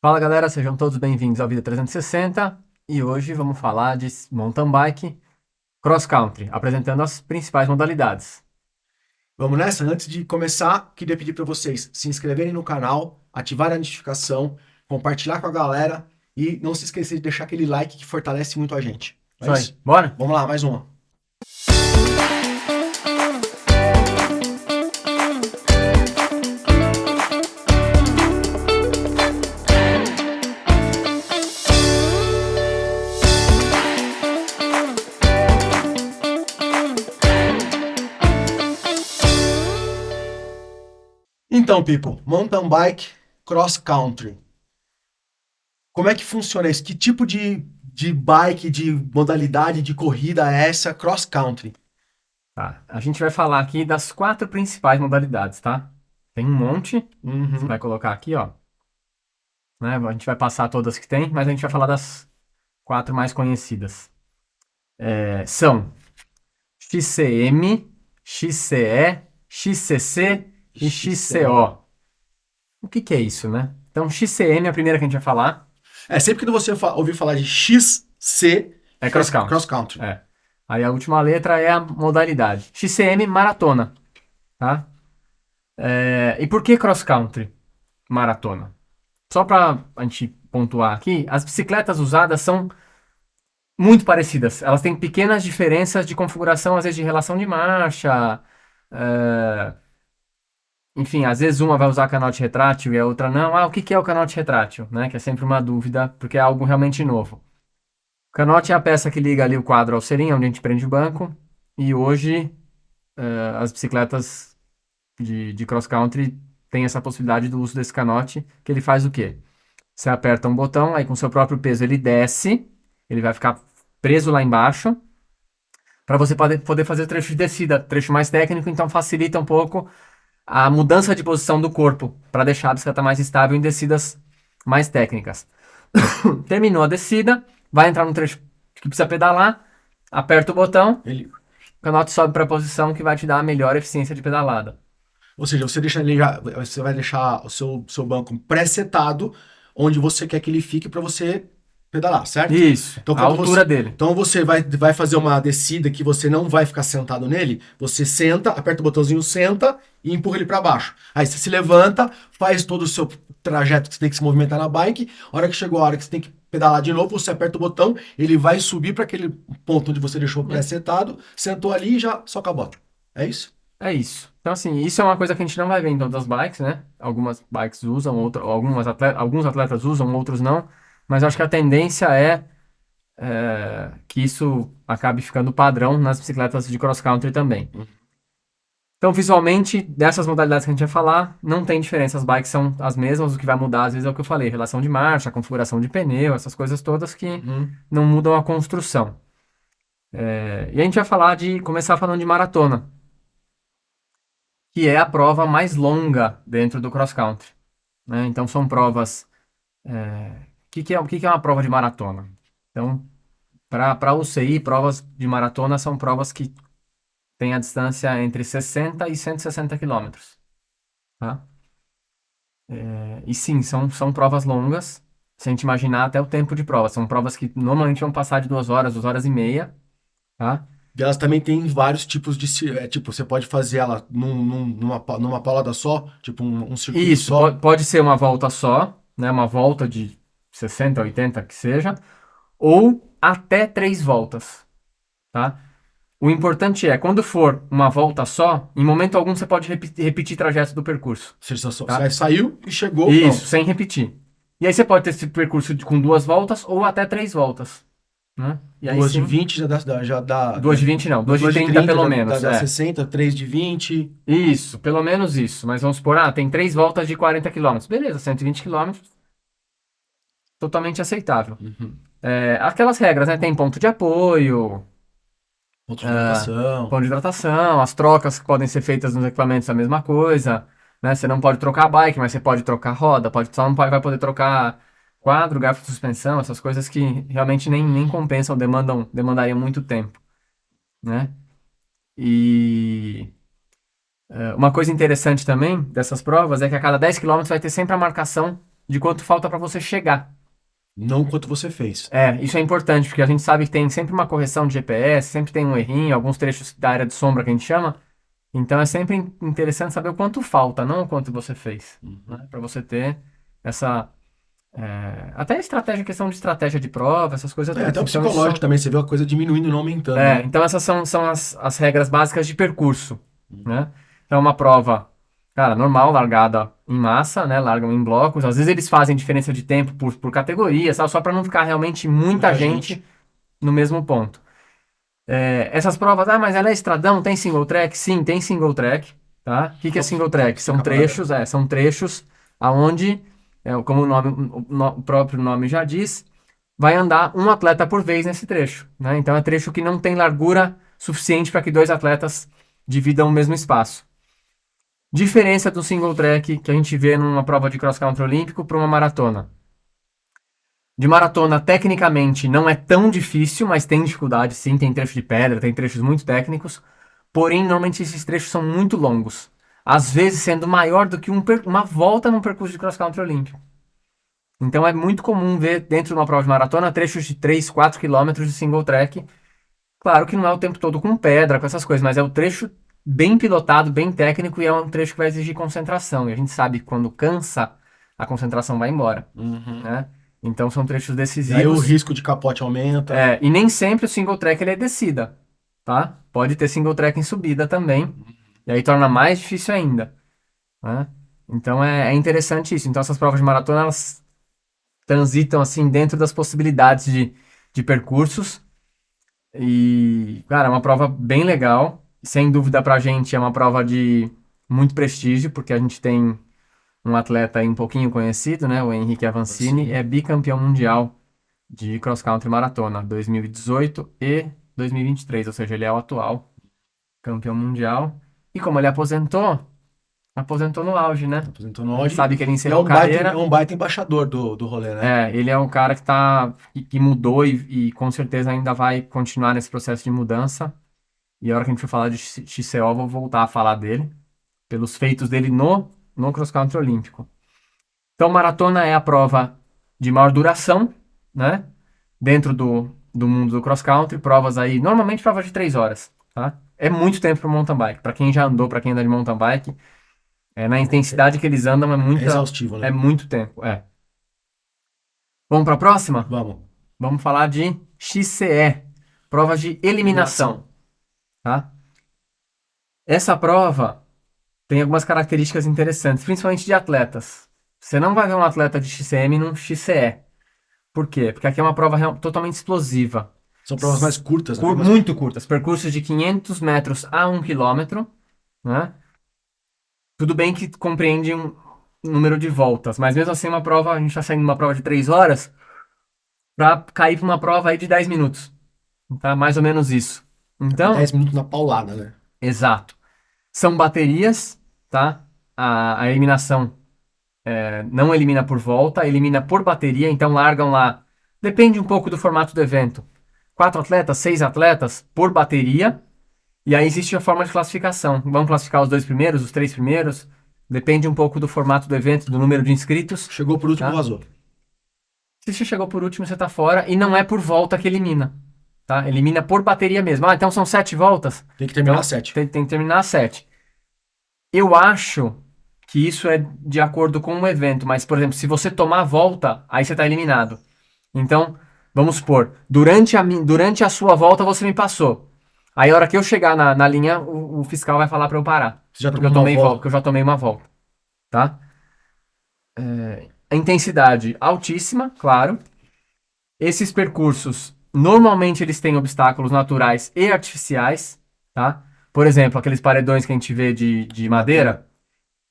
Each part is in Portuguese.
Fala galera, sejam todos bem-vindos ao Vida 360 e hoje vamos falar de mountain bike cross country, apresentando as principais modalidades. Vamos nessa? Antes de começar, queria pedir para vocês se inscreverem no canal, ativarem a notificação, compartilhar com a galera e não se esquecer de deixar aquele like que fortalece muito a gente. É Isso aí, isso? bora? Vamos lá, mais uma. Então, people, mountain bike cross country. Como é que funciona isso? Que tipo de bike, de modalidade de corrida é essa cross country? Tá, a gente vai falar aqui das quatro principais modalidades, tá? Tem um monte, você vai Uhum. colocar aqui, ó, né? A gente vai passar todas que tem, mas a gente vai falar das quatro mais conhecidas. São XCM, XCE, XCC e XCO. XCO. O que que é isso, né? Então, XCM é a primeira que a gente vai falar. Sempre que você ouvir falar de XC, É cross country. cross country. É. Aí a última letra é a modalidade. XCM, maratona. Tá? E por que cross country, maratona? Só para a gente pontuar aqui, as bicicletas usadas são muito parecidas. Elas têm pequenas diferenças de configuração, às vezes de relação de marcha. é, Enfim, às vezes uma vai usar canote retrátil e a outra não. O que que é o canote retrátil? Né? Que é sempre uma dúvida, porque é algo realmente novo. O canote é a peça que liga ali o quadro ao selim, onde a gente prende o banco. E hoje as bicicletas de cross-country têm essa possibilidade do uso desse canote, que ele faz o quê? Você aperta um botão, aí com seu próprio peso ele desce, ele vai ficar preso lá embaixo, para você poder fazer trecho de descida, trecho mais técnico, então facilita um pouco a mudança de posição do corpo, para deixar a bicicleta mais estável em descidas mais técnicas. Terminou a descida, vai entrar no trecho que precisa pedalar, aperta o botão, Ele, o canote sobe para a posição que vai te dar a melhor eficiência de pedalada. ou seja, você vai deixar o seu banco pré-setado onde você quer que ele fique para você pedalar, certo? Isso, Então a quando altura você, dele. então você vai fazer uma descida que você não vai ficar sentado nele, você senta, aperta o botãozinho senta e empurra ele para baixo. Aí você se levanta, faz todo o seu trajeto que você tem que se movimentar na bike. A hora que chegou a hora que você tem que pedalar de novo, você aperta o botão, ele vai subir para aquele ponto onde você deixou pré-setado, sentou ali e já soca a bota. É isso? É isso. Então, assim, isso é uma coisa que a gente não vai ver em todas as bikes, né? Algumas bikes usam, alguns atletas usam, outros não. Mas eu acho que a tendência é que isso acabe ficando padrão nas bicicletas de cross-country também. Então, visualmente, dessas modalidades que a gente vai falar, não tem diferença. As bikes são as mesmas, o que vai mudar, às vezes, é o que eu falei, relação de marcha, configuração de pneu, essas coisas todas que Uhum. não mudam a construção. E a gente vai começar falando de maratona, que é a prova mais longa dentro do cross country, né? Então são provas. O que que é uma prova de maratona? Então, para UCI, provas de maratona são provas que têm a distância entre 60 e 160 quilômetros, tá? E sim, são provas longas. Se a gente imaginar até o tempo de prova, são provas que normalmente vão passar de 2 horas e meia, tá? E elas também têm vários tipos de. Tipo, você pode fazer ela numa paulada só, tipo um circuito Isso, só. pode ser uma volta só, né? Uma volta de 60, 80 que seja, ou até 3 voltas, tá? O importante é, quando for uma volta só, em momento algum você pode repetir trajeto do percurso, Você tá? saiu e chegou, Isso, pronto. sem repetir. E aí você pode ter esse percurso com 2 voltas ou até 3 voltas, né? E aí Duas de sim, 20 já dá 2 de 20 não, 2 de 30 2 de 30 pelo já menos, dá 60, 3 de 20. Isso, pelo menos isso. Mas vamos supor, tem 3 voltas de 40 quilômetros. Beleza, 120 quilômetros, totalmente aceitável. Uhum. Aquelas regras, né? Tem ponto de apoio, Ponto de ah, hidratação. ponto de hidratação, as trocas que podem ser feitas nos equipamentos, a mesma coisa, né? Você não pode trocar a bike, mas você pode trocar roda, só não vai poder trocar quadro, garfo de suspensão, essas coisas que realmente nem compensam, demandariam muito tempo, né? E uma coisa interessante também dessas provas é que a cada 10 quilômetros vai ter sempre a marcação de quanto falta para você chegar. Não quanto você fez. Isso é importante, porque a gente sabe que tem sempre uma correção de GPS, sempre tem um errinho, alguns trechos da área de sombra que a gente chama. Então é sempre interessante saber o quanto falta, não o quanto você fez. Né? Para você ter essa. Até estratégia, questão de estratégia de prova, essas coisas. Até o Então, psicológico também, você vê a coisa diminuindo e não aumentando. Né? então essas são as regras básicas de percurso. Né? Então uma prova, cara, normal, largada em massa, né? Largam em blocos. Às vezes eles fazem diferença de tempo por categoria, sabe? Só para não ficar realmente muita gente no mesmo ponto. Essas provas, mas ela é estradão, tem single track? Sim, tem single track, tá? O que é single track? São trechos aonde, como o próprio nome já diz, vai andar um atleta por vez nesse trecho, né? Então é trecho que não tem largura suficiente para que dois atletas dividam o mesmo espaço. Diferença do single track que a gente vê numa prova de cross country olímpico para uma maratona. De maratona, tecnicamente, não é tão difícil, mas tem dificuldade, sim. Tem trecho de pedra, tem trechos muito técnicos. Porém, normalmente esses trechos são muito longos. Às vezes sendo maior do que uma volta num percurso de cross-country olímpico. Então é muito comum ver dentro de uma prova de maratona trechos de 3, 4 quilômetros de single track. Claro que não é o tempo todo com pedra, com essas coisas, mas é o trecho bem pilotado, bem técnico e é um trecho que vai exigir concentração. E a gente sabe que quando cansa, a concentração vai embora, né? Então são trechos decisivos. E aí o risco de capote aumenta. E nem sempre o single track ele é descida, tá? Pode ter single track em subida também. E aí torna mais difícil ainda, né? Então é interessante isso. Então essas provas de maratona, elas transitam assim dentro das possibilidades de percursos. E, cara, é uma prova bem legal. Sem dúvida pra gente é uma prova de muito prestígio, porque a gente tem um atleta aí um pouquinho conhecido, né? O Henrique Avancini, é bicampeão mundial de cross-country maratona, 2018 e 2023, ou seja, ele é o atual campeão mundial. E como ele aposentou no auge, né? Aposentou no auge. Sabe que ele encerrou a carreira. É um baita embaixador do rolê, né? Ele é um cara que mudou e com certeza ainda vai continuar nesse processo de mudança. E a hora que a gente for falar de XCO, eu vou voltar a falar dele, pelos feitos dele no cross-country olímpico. Então, maratona é a prova de maior duração, né? Dentro do mundo do cross-country, provas aí, normalmente provas de 3 horas, tá? É muito tempo para mountain bike. Para quem já andou, para quem anda de mountain bike, na intensidade que eles andam É exaustivo, né? É muito tempo, Vamos para a próxima? Vamos. Vamos falar de XCE, provas de eliminação, tá? Essa prova tem algumas características interessantes, principalmente de atletas. Você não vai ver um atleta de XCM num XCE. Por quê? Porque aqui é uma prova totalmente explosiva. São provas mais curtas, né? Muito curtas. Percursos de 500 metros a 1 quilômetro, né? Tudo bem que compreende um número de voltas, mas mesmo assim a gente está saindo de uma prova de 3 horas para cair para uma prova aí de 10 minutos. Tá? Mais ou menos isso. Então, 10 minutos na paulada, né? Exato. São baterias, tá? A eliminação não elimina por volta, elimina por bateria, então largam lá. Depende um pouco do formato do evento. 4 atletas, 6 atletas por bateria. E aí existe a forma de classificação. Vamos classificar os 2 primeiros, os 3 primeiros. Depende um pouco do formato do evento, do número de inscritos. Chegou por último, vazou. Se você chegou por último, você tá fora. E não é por volta que elimina. Tá? Elimina por bateria mesmo. Então são 7 voltas? Tem que terminar 7. Tem que terminar 7. Eu acho que isso é de acordo com o evento. Mas, por exemplo, se você tomar a volta, aí você tá eliminado. Então, vamos supor, durante a sua volta você me passou. Aí a hora que eu chegar na linha, o fiscal vai falar para eu parar. Você já porque eu já tomei uma volta. Tá? A intensidade altíssima, claro. Esses percursos, normalmente eles têm obstáculos naturais e artificiais, tá? Por exemplo, aqueles paredões que a gente vê de madeira,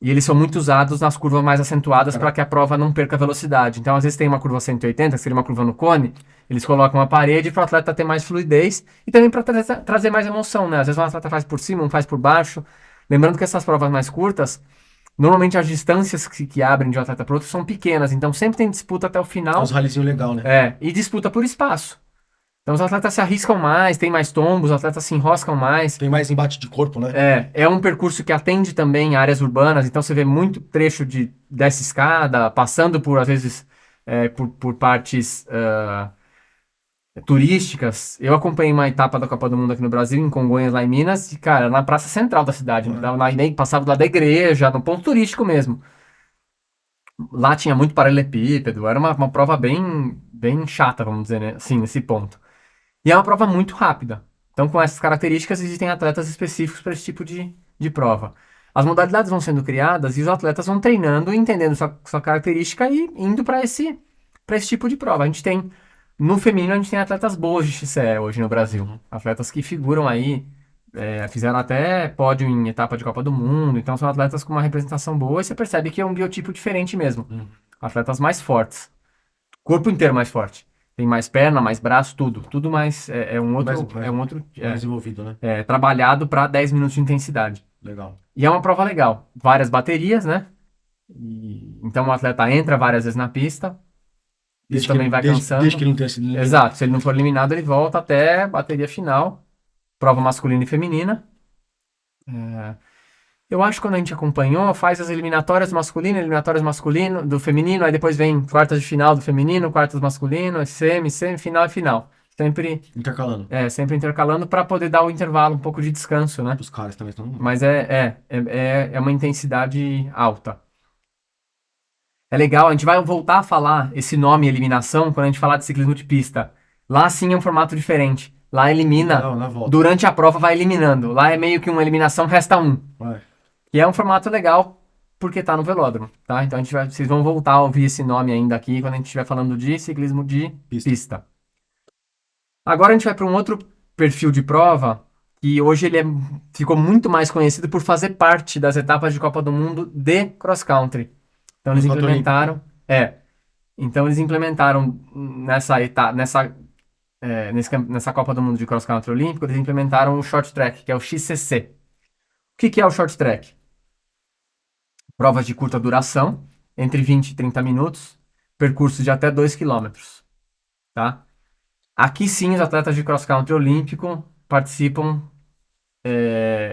e eles são muito usados nas curvas mais acentuadas para que a prova não perca velocidade. Então, às vezes tem uma curva 180, que seria uma curva no cone, eles colocam uma parede para o atleta ter mais fluidez e também para trazer mais emoção, né? Às vezes um atleta faz por cima, um faz por baixo. Lembrando que essas provas mais curtas, normalmente as distâncias que abrem de um atleta para outro são pequenas, então sempre tem disputa até o final. Uns ralizinhos legal, né? E disputa por espaço. Então os atletas se arriscam mais, tem mais tombos, os atletas se enroscam mais. Tem mais embate de corpo, né? É um percurso que atende também áreas urbanas, então você vê muito trecho dessa escada, passando por, às vezes, por partes turísticas. Eu acompanhei uma etapa da Copa do Mundo aqui no Brasil, em Congonhas, lá em Minas, e, cara, na praça central da cidade, passava do lado da igreja, no ponto turístico mesmo. Lá tinha muito paralelepípedo, era uma prova bem chata, vamos dizer, né? Assim, nesse ponto. E é uma prova muito rápida. Então, com essas características, existem atletas específicos para esse tipo de prova. As modalidades vão sendo criadas e os atletas vão treinando, entendendo sua característica e indo para esse tipo de prova. No feminino, a gente tem atletas boas de XCE hoje no Brasil. Atletas que figuram aí, fizeram até pódio em etapa de Copa do Mundo. Então, são atletas com uma representação boa e você percebe que é um biotipo diferente mesmo. Atletas mais fortes. Corpo inteiro mais forte. Tem mais perna, mais braço, tudo. Tudo mais. Mais desenvolvido, né? Trabalhado para 10 minutos de intensidade. Legal. E é uma prova legal. Várias baterias, né? Então o atleta entra várias vezes na pista. Isso também vai cansando. Desde que ele não tenha sido eliminado. Exato. Se ele não for eliminado, ele volta até a bateria final. Prova masculina e feminina. Eu acho que quando a gente acompanhou, faz as eliminatórias masculino, do feminino, aí depois vem quartas de final do feminino, quartas masculino, semifinal e final. Sempre intercalando para poder dar o intervalo, um pouco de descanso, né? Os caras também estão... Mas é uma intensidade alta. É legal, a gente vai voltar a falar esse nome eliminação quando a gente falar de ciclismo de pista. Lá sim é um formato diferente. Lá elimina, durante a prova vai eliminando. Lá é meio que uma eliminação, resta um. E é um formato legal, porque tá no velódromo, tá? Então vocês vão voltar a ouvir esse nome ainda aqui quando a gente estiver falando de ciclismo de pista. Agora a gente vai para um outro perfil de prova, que hoje ficou muito mais conhecido por fazer parte das etapas de Copa do Mundo de cross country. Então eles implementaram... Então eles implementaram nessa Copa do Mundo de cross country olímpico, eles implementaram o short track, que é o XCC. O que é o short track? Provas de curta duração, entre 20 e 30 minutos, percurso de até 2 km. Tá? Aqui sim, os atletas de cross-country olímpico participam,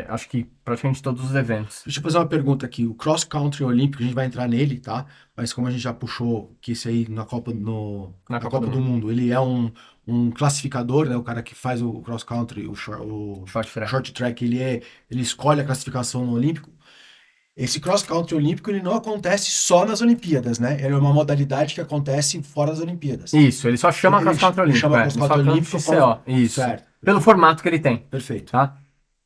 acho que praticamente todos os eventos. Deixa eu fazer uma pergunta aqui. O cross-country olímpico, a gente vai entrar nele, tá? Mas como a gente já puxou que esse aí na Copa do Mundo, ele é um classificador, né? O cara que faz o cross-country, o short track, ele escolhe a classificação no Olímpico. Esse cross-country olímpico, ele não acontece só nas Olimpíadas, né? Ele é uma modalidade que acontece fora das Olimpíadas. Isso, ele só chama cross-country olímpico. Chama cross-country olímpico. Isso, certo. Pelo formato que ele tem. Perfeito. Tá?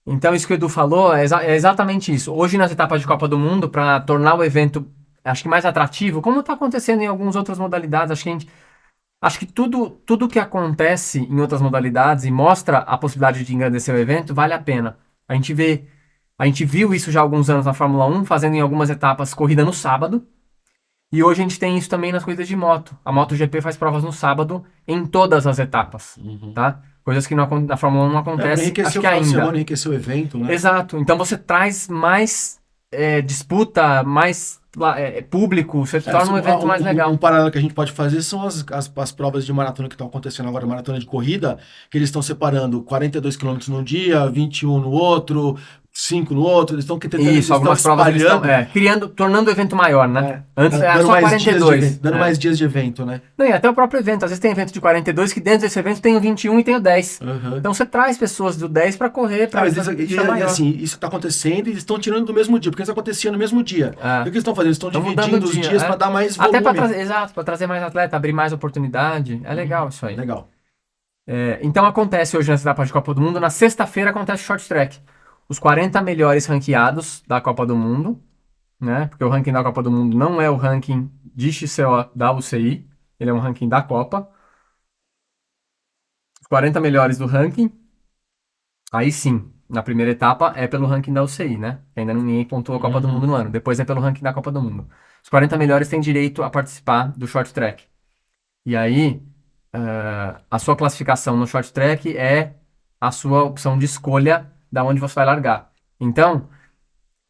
Então, isso que o Edu falou é exatamente isso. Hoje, nas etapas de Copa do Mundo, para tornar o evento, acho que mais atrativo, como está acontecendo em algumas outras modalidades, acho que tudo que acontece em outras modalidades e mostra a possibilidade de engrandecer o evento, vale a pena. A gente viu isso já há alguns anos na Fórmula 1, fazendo em algumas etapas corrida no sábado. E hoje a gente tem isso também nas corridas de moto. A MotoGP faz provas no sábado em todas as etapas, tá? Coisas que na Fórmula 1 não acontecem, acho que ainda. Enriqueceu o evento, né? Exato. Então você traz mais disputa, mais público, você torna um evento mais legal. Um paralelo que a gente pode fazer são as provas de maratona que estão acontecendo agora, maratona de corrida, que eles estão separando 42 km num dia, 21 no outro, 5 no outro, eles estão tentando algumas provas eles estão tornando o evento maior, né? Antes era só 42. Dando mais dias de evento, né? Não, e até o próprio evento. Às vezes tem evento de 42 que dentro desse evento tem o 21 e tem o 10. Então você traz pessoas do 10 para correr. Assim, isso está acontecendo e eles estão tirando do mesmo dia, porque isso acontecia no mesmo dia. O que eles estão fazendo? Eles estão dividindo os dias para dar mais volume. Até para trazer mais atleta, abrir mais oportunidade. É legal isso aí. Legal. Então acontece hoje nessa etapa de Copa do Mundo. Na sexta-feira acontece o short track. Os 40 melhores ranqueados da Copa do Mundo, né? Porque o ranking da Copa do Mundo não é o ranking de XCO da UCI, ele é um ranking da Copa. Os 40 melhores do ranking, aí sim, na primeira etapa é pelo ranking da UCI, né? Ainda ninguém pontuou a Copa do Mundo no ano, depois é pelo ranking da Copa do Mundo. Os 40 melhores têm direito a participar do short track. E aí, a sua classificação no short track é a sua opção de escolha da onde você vai largar. Então,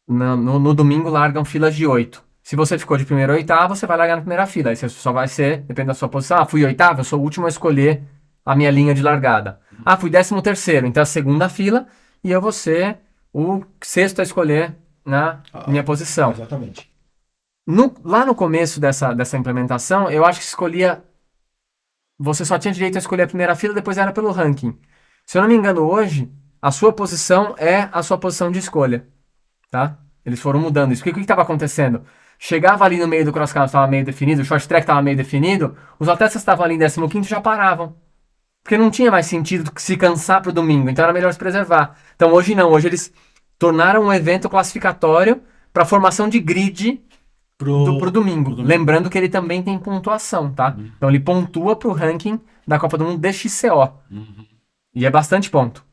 no domingo largam filas de 8. Se você ficou de primeira a oitava, você vai largar na primeira fila. Aí você só vai ser, depende da sua posição. Fui oitavo, eu sou o último a escolher a minha linha de largada. Ah, fui 13º, então a segunda fila, e eu vou ser o sexto a escolher na minha posição. Exatamente. Lá no começo dessa implementação, eu acho que escolhia... Você só tinha direito a escolher a primeira fila, depois era pelo ranking. Se eu não me engano, hoje, a sua posição é a sua posição de escolha, tá? Eles foram mudando isso. Porque o que estava acontecendo? Chegava ali no meio do cross country, estava meio definido, o short track estava meio definido, os atletas que estavam ali em 15º já paravam. Porque não tinha mais sentido se cansar pro domingo, então era melhor se preservar. Então hoje não, hoje eles tornaram um evento classificatório para formação de grid pro domingo. Lembrando que ele também tem pontuação, tá? Então ele pontua pro ranking da Copa do Mundo DXCO. E é bastante ponto.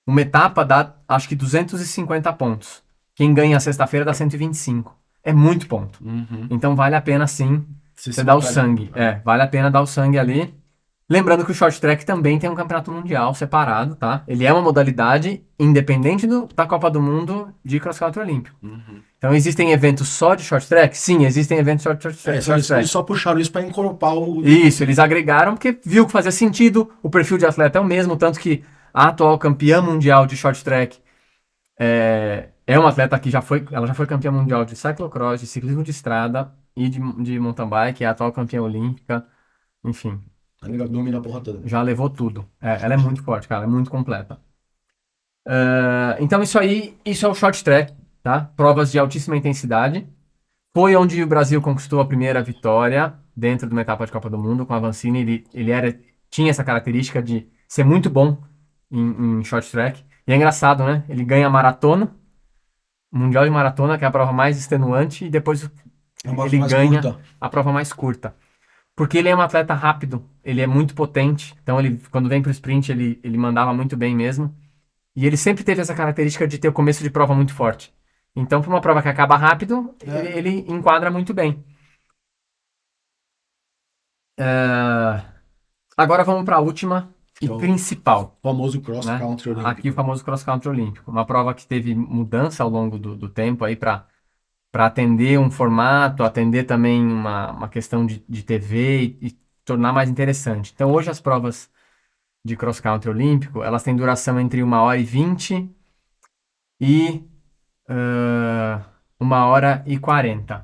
Uma etapa dá, acho que 250 pontos. Quem ganha sexta-feira dá 125. É muito ponto. Então vale a pena sim você dar o sangue. Vale a pena dar o sangue ali. Lembrando que o short track também tem um campeonato mundial separado, tá? Ele é uma modalidade independente da Copa do Mundo de cross country olímpico. Então existem eventos só de short track? Sim, existem eventos de short track. Eles só puxaram isso para encorpar o... Isso, eles agregaram porque viu que fazia sentido, o perfil de atleta é o mesmo, tanto que a atual campeã mundial de short track é uma atleta que ela já foi campeã mundial de cyclocross, de ciclismo de estrada e de mountain bike, é a atual campeã olímpica, enfim. Legal, domina a porra toda. Já levou tudo. Ela é muito forte, cara, é muito completa. Então isso é o short track, tá? Provas de altíssima intensidade. Foi onde o Brasil conquistou a primeira vitória dentro de uma etapa de Copa do Mundo com a Avancini. Ele tinha essa característica de ser muito bom em short track. E é engraçado, né? Ele ganha a maratona, o Mundial de Maratona, que é a prova mais extenuante, e depois ele ganha a prova mais curta. Porque ele é um atleta rápido, ele é muito potente, então quando vem pro sprint ele mandava muito bem mesmo. E ele sempre teve essa característica de ter o começo de prova muito forte. Então, para uma prova que acaba rápido, ele enquadra muito bem. Agora vamos para a última e principal. O famoso cross country olímpico. Aqui o famoso cross country olímpico. Uma prova que teve mudança ao longo do tempo aí para atender um formato, atender também uma questão de TV e tornar mais interessante. Então, hoje as provas de cross country olímpico, elas têm duração entre 1h20 e 1h40,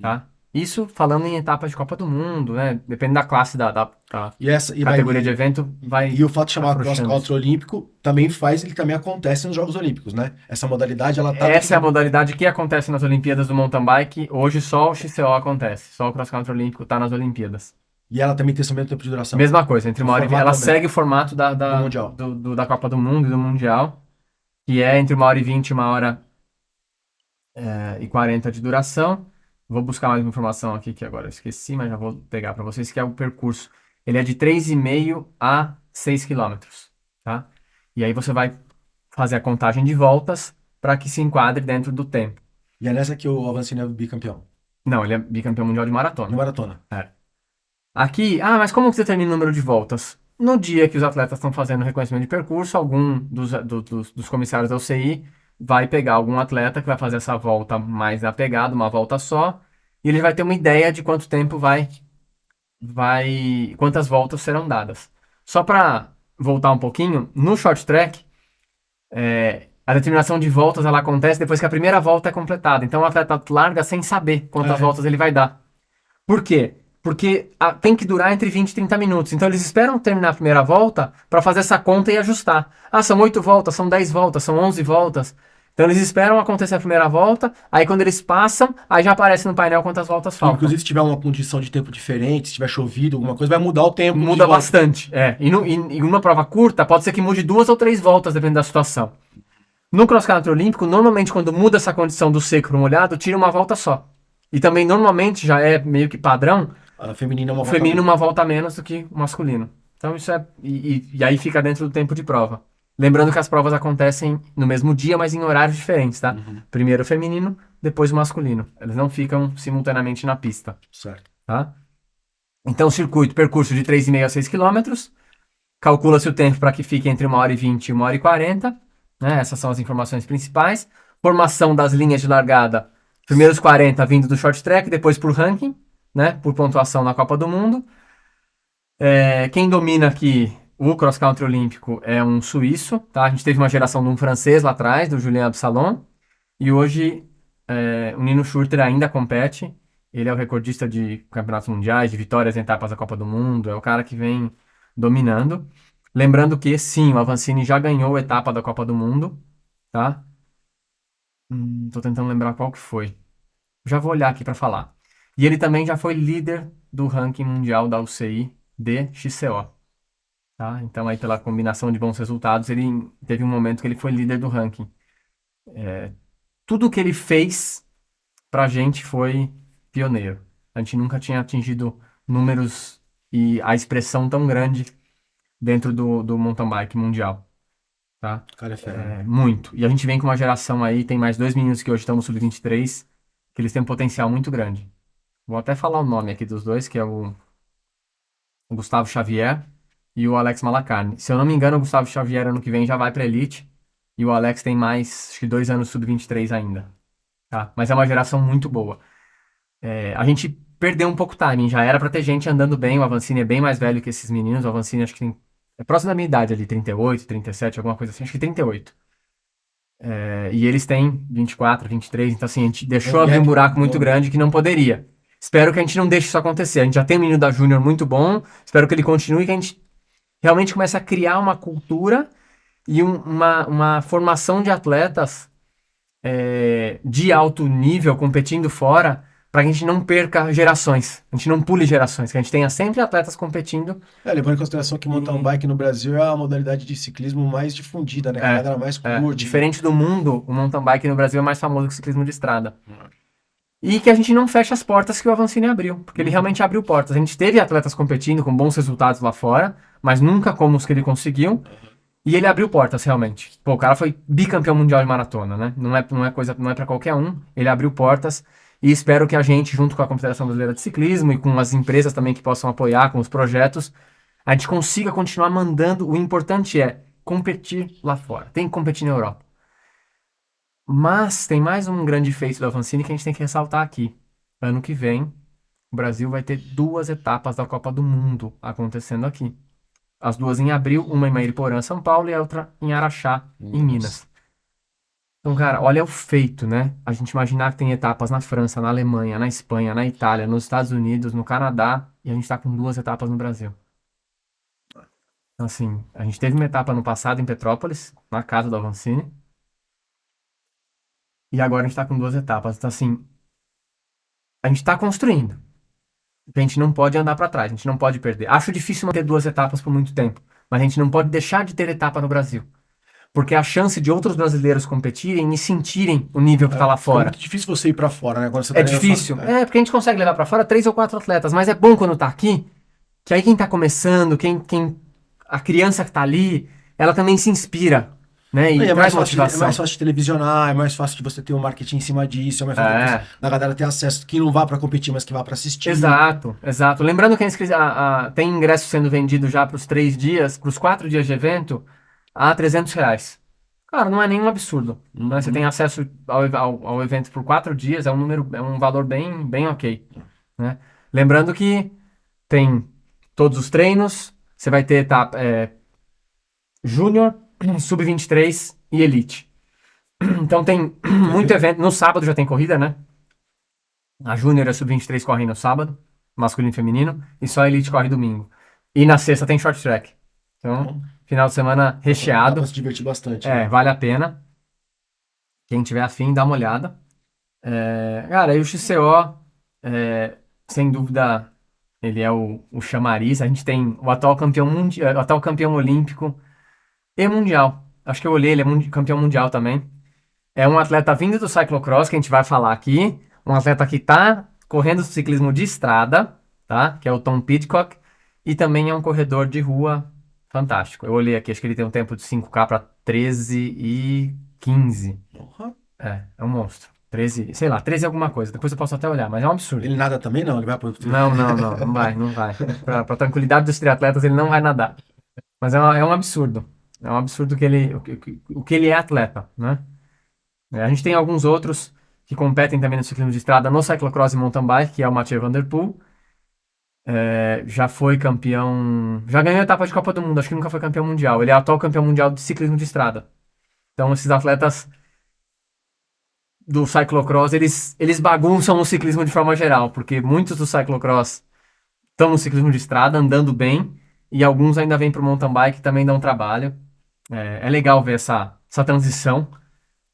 tá? Isso falando em etapas de Copa do Mundo, né? Depende da classe da categoria de evento, vai... E o fato de chamar cross country olímpico ele também acontece nos Jogos Olímpicos, né? Essa modalidade, ela tá... Essa é a modalidade que acontece nas Olimpíadas do mountain bike. Hoje só o XCO acontece, só o cross country olímpico tá nas Olimpíadas. E ela também tem esse mesmo tempo de duração? Mesma coisa, entre 1h20... Ela segue o formato da Mundial. Da Copa do Mundo e do Mundial, que é entre 1h20 e 1h40 de duração. Vou buscar mais informação aqui, que agora eu esqueci, mas já vou pegar para vocês, que é o percurso. Ele é de 3,5 a 6 km, tá? E aí você vai fazer a contagem de voltas para que se enquadre dentro do tempo. E é nessa que o Avancini é bicampeão? Não, ele é bicampeão mundial de maratona. De maratona. Aqui, mas como que você determina o número de voltas? No dia que os atletas estão fazendo reconhecimento de percurso, algum dos comissários da UCI vai pegar algum atleta que vai fazer essa volta mais na pegada, uma volta só, e ele vai ter uma ideia de quanto tempo quantas voltas serão dadas. Só para voltar um pouquinho, no short track, a determinação de voltas ela acontece depois que a primeira volta é completada. Então o atleta larga sem saber quantas voltas ele vai dar. Por quê? Porque tem que durar entre 20 e 30 minutos. Então eles esperam terminar a primeira volta para fazer essa conta e ajustar. São 8 voltas, são 10 voltas, são 11 voltas. Então eles esperam acontecer a primeira volta, aí quando eles passam, aí já aparece no painel quantas voltas faltam. Inclusive se tiver uma condição de tempo diferente, se tiver chovido, alguma coisa, vai mudar o tempo. Muda bastante, E numa prova curta, pode ser que mude 2 ou 3 voltas, dependendo da situação. No cross country olímpico, normalmente quando muda essa condição do seco para o molhado, tira uma volta só. E também normalmente já é meio que padrão, a feminina uma volta a menos do que o masculino. Então isso e aí fica dentro do tempo de prova. Lembrando que as provas acontecem no mesmo dia, mas em horários diferentes, tá? Primeiro o feminino, depois o masculino. Eles não ficam simultaneamente na pista. Certo. Tá? Então, percurso de 3,5 a 6 km. Calcula-se o tempo para que fique entre 1h20 e 1h40. Né? Essas são as informações principais. Formação das linhas de largada. Primeiros 40 vindo do short track, depois por ranking, né? Por pontuação na Copa do Mundo. Quem domina aqui o cross country olímpico é um suíço, tá? A gente teve uma geração de um francês lá atrás, do Julien Absalon, e hoje o Nino Schurter ainda compete. Ele é o recordista de campeonatos mundiais, de vitórias em etapas da Copa do Mundo, é o cara que vem dominando. Lembrando que, sim, o Avancini já ganhou a etapa da Copa do Mundo, tá? Tô tentando lembrar qual que foi. Já vou olhar aqui para falar. E ele também já foi líder do ranking mundial da UCI de XCO, tá? Então aí pela combinação de bons resultados, ele teve um momento que ele foi líder do ranking. Tudo que ele fez pra gente foi pioneiro. A gente nunca tinha atingido números e a expressão tão grande dentro do mountain bike mundial, tá? Cara, é fera, né? Muito. E a gente vem com uma geração aí, tem mais dois meninos que hoje estão no sub-23, que eles têm um potencial muito grande. Vou até falar o nome aqui dos dois, que é o Gustavo Xavier e o Alex Malacarne. Se eu não me engano, o Gustavo Xavier ano que vem já vai pra Elite e o Alex tem mais, acho que 2 anos sub-23 ainda, tá? Mas é uma geração muito boa. A gente perdeu um pouco o timing, já era pra ter gente andando bem, o Avancini é bem mais velho que esses meninos, o Avancini acho que é próximo da minha idade ali, 38, 37, alguma coisa assim, acho que 38. E eles têm 24, 23, então assim, a gente deixou abrir um buraco muito grande que não poderia. Espero que a gente não deixe isso acontecer. A gente já tem um menino da Júnior muito bom, espero que ele continue, que a gente realmente comece a criar uma cultura e uma formação de atletas de alto nível competindo fora, para que a gente não perca gerações, a gente não pule gerações, que a gente tenha sempre atletas competindo. Levando em consideração que mountain bike no Brasil é a modalidade de ciclismo mais difundida, né? Que a galera mais curte. Diferente do mundo, o mountain bike no Brasil é mais famoso que o ciclismo de estrada. E que a gente não fecha as portas que o Avancini abriu, porque ele realmente abriu portas. A gente teve atletas competindo com bons resultados lá fora, mas nunca como os que ele conseguiu. E ele abriu portas, realmente. Pô, o cara foi bicampeão mundial de maratona, né? Não é para qualquer um. Ele abriu portas e espero que a gente, junto com a Confederação Brasileira de Ciclismo e com as empresas também que possam apoiar com os projetos, a gente consiga continuar mandando. O importante é competir lá fora. Tem que competir na Europa. Mas tem mais um grande feito do Avancini que a gente tem que ressaltar aqui. Ano que vem, o Brasil vai ter 2 etapas da Copa do Mundo acontecendo aqui. As 2 em abril, uma em Mairiporã, São Paulo, e a outra em Araxá, em Minas. Então, cara, olha o feito, né? A gente imaginar que tem etapas na França, na Alemanha, na Espanha, na Itália, nos Estados Unidos, no Canadá, e a gente tá com 2 etapas no Brasil. Então, assim, a gente teve uma etapa no passado em Petrópolis, na casa do Avancini, e agora a gente tá com 2 etapas. Então, assim, a gente tá construindo. A gente não pode andar para trás, a gente não pode perder. Acho difícil manter 2 etapas por muito tempo, mas a gente não pode deixar de ter etapa no Brasil. Porque a chance de outros brasileiros competirem e sentirem o nível que tá lá É fora. muito difícil você ir pra fora, né? Quando você É difícil. Porque a gente consegue levar pra fora 3 ou 4 atletas, mas é bom quando tá aqui, que aí quem tá começando, a criança que tá ali, ela também se inspira, né? E é traz mais fácil, motivação. é mais fácil de televisionar, é mais fácil de você ter um marketing em cima disso, é mais fácil da galera ter acesso, que não vá pra competir, mas que vá pra assistir. Exato, exato. Lembrando que tem ingresso sendo vendido já pros 3 dias, pros 4 dias de evento, a R$ 300. Cara, não é nenhum absurdo, né? Você tem acesso ao evento por 4 dias, é um valor bem, bem ok, né? Lembrando que tem todos os treinos, você vai ter etapa Júnior, Sub-23 e Elite. Então tem muito evento. No sábado já tem corrida, né? A Júnior e a Sub-23 correm no sábado, masculino e feminino, e só a Elite corre domingo. E na sexta tem short track. Então, final de semana recheado. Dá pra se divertir bastante. Vale a pena. Quem tiver afim, dá uma olhada. Cara, e o XCO, sem dúvida, ele é o chamariz. A gente tem o atual campeão mundial, atual campeão olímpico e mundial. Acho que eu olhei, ele é campeão mundial também. É um atleta vindo do cyclocross, que a gente vai falar aqui. Um atleta que tá correndo ciclismo de estrada, tá? Que é o Tom Pidcock. E também é um corredor de rua fantástico. Eu olhei aqui, acho que ele tem um tempo de 5K para 13 e 15. Porra. É um monstro. 13, sei lá, 13 alguma coisa. Depois eu posso até olhar, mas é um absurdo. Ele nada também não? Ele vai pro... Não vai. Pra tranquilidade dos triatletas, ele não vai nadar. Mas é um absurdo. É um absurdo o que ele é atleta, né? A gente tem alguns outros que competem também no ciclismo de estrada, no cyclocross e mountain bike, que é o Mathieu Van Der Poel. Já foi campeão. Já ganhou etapa de Copa do Mundo, acho que nunca foi campeão mundial. Ele é atual campeão mundial de ciclismo de estrada. Então, esses atletas do cyclocross, eles bagunçam o ciclismo de forma geral, porque muitos do cyclocross estão no ciclismo de estrada, andando bem, e alguns ainda vêm para o mountain bike e também dão trabalho. É legal ver essa transição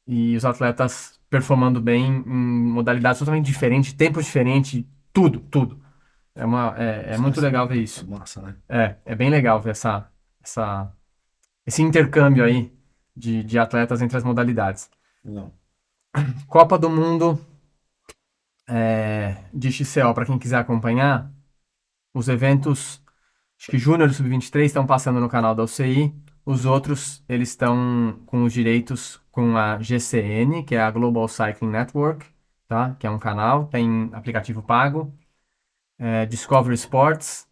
e os atletas performando bem em modalidades totalmente diferentes, tempos diferentes, tudo, tudo. É muito legal ver É isso. massa, né? É bem legal ver esse intercâmbio aí de atletas entre as modalidades. Não. Copa do Mundo de XCO, para quem quiser acompanhar, os eventos, acho que Júnior e Sub-23 estão passando no canal da UCI, os outros, eles estão com os direitos com a GCN, que é a Global Cycling Network, tá? Que é um canal, tem aplicativo pago, Discovery Sports,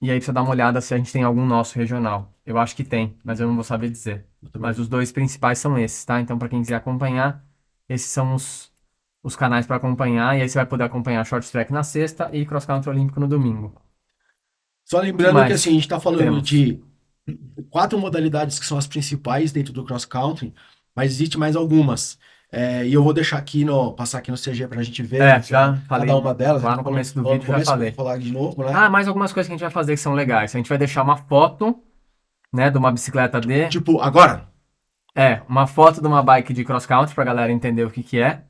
e aí precisa dar uma olhada se a gente tem algum nosso regional. Eu acho que tem, mas eu não vou saber dizer. Mas os dois principais são esses, tá? Então, para quem quiser acompanhar, esses são os canais para acompanhar. E aí você vai poder acompanhar short track na sexta e cross country olímpico no domingo. Só O que lembrando que mais assim, a gente está falando temos? de 4 modalidades que são as principais dentro do cross country, mas existe mais algumas. E eu vou deixar aqui passar aqui no CG para a gente ver Já falei cada uma delas. lá A gente no falou começo do no vídeo, já começo, eu falei. vou falar de novo, né? Ah, mais algumas coisas que a gente vai fazer que são legais. A gente vai deixar uma foto, né, de uma bicicleta Tipo, agora, uma foto de uma bike de cross country pra galera entender o que que é.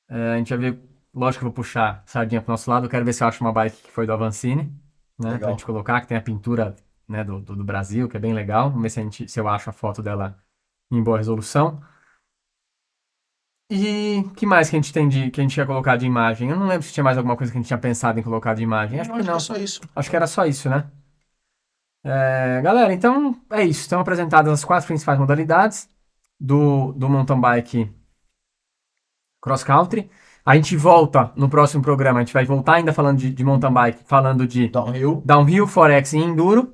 A gente vai ver, lógico que eu vou puxar sardinha pro nosso lado, eu quero ver se eu acho uma bike que foi do Avancini, né, pra legal. gente colocar, que tem a pintura, né, do Brasil, que é bem legal. Vamos ver se eu acho a foto dela em boa resolução. E que mais que a gente que a gente ia colocar de imagem? Eu não lembro se tinha mais alguma coisa que a gente tinha pensado em colocar de imagem. Acho Eu que acho que não. é só isso. Acho que era só isso, né? Galera, então é isso. Estão apresentadas as 4 principais modalidades do mountain bike cross country. A gente volta no próximo programa. A gente vai voltar ainda falando de mountain bike, falando de downhill, forex e enduro,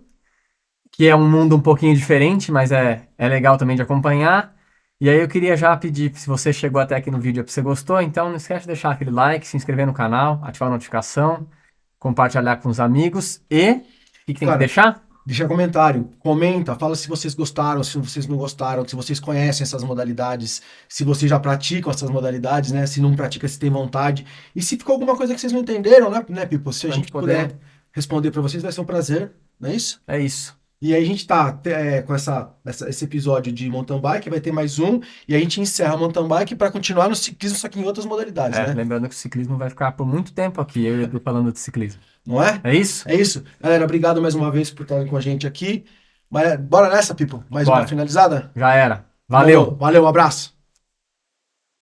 que é um mundo um pouquinho diferente, mas é legal também de acompanhar. E aí eu queria já pedir, se você chegou até aqui no vídeo e você gostou, então não esquece de deixar aquele like, se inscrever no canal, ativar a notificação, compartilhar com os amigos e o que tem que Cara, deixar? deixa comentário, comenta, fala se vocês gostaram, se vocês não gostaram, se vocês conhecem essas modalidades, se vocês já praticam essas modalidades, né? Se não pratica, se tem vontade. E se ficou alguma coisa que vocês não entenderam, né, Pipo? Se a Pra gente gente poder. puder responder para vocês, vai ser um prazer, não é isso? É isso. E aí a gente tá com esse episódio de mountain bike, vai ter mais um, e a gente encerra o mountain bike para continuar no ciclismo, só que em outras modalidades, né? Lembrando que o ciclismo vai ficar por muito tempo aqui, eu e o Edu falando de ciclismo. Não é? É isso? É isso. Galera, obrigado mais uma vez por estarem com a gente aqui. Mas, bora nessa, Pipo? Mais Bora. uma finalizada? Já era. Valeu! Valeu, um abraço.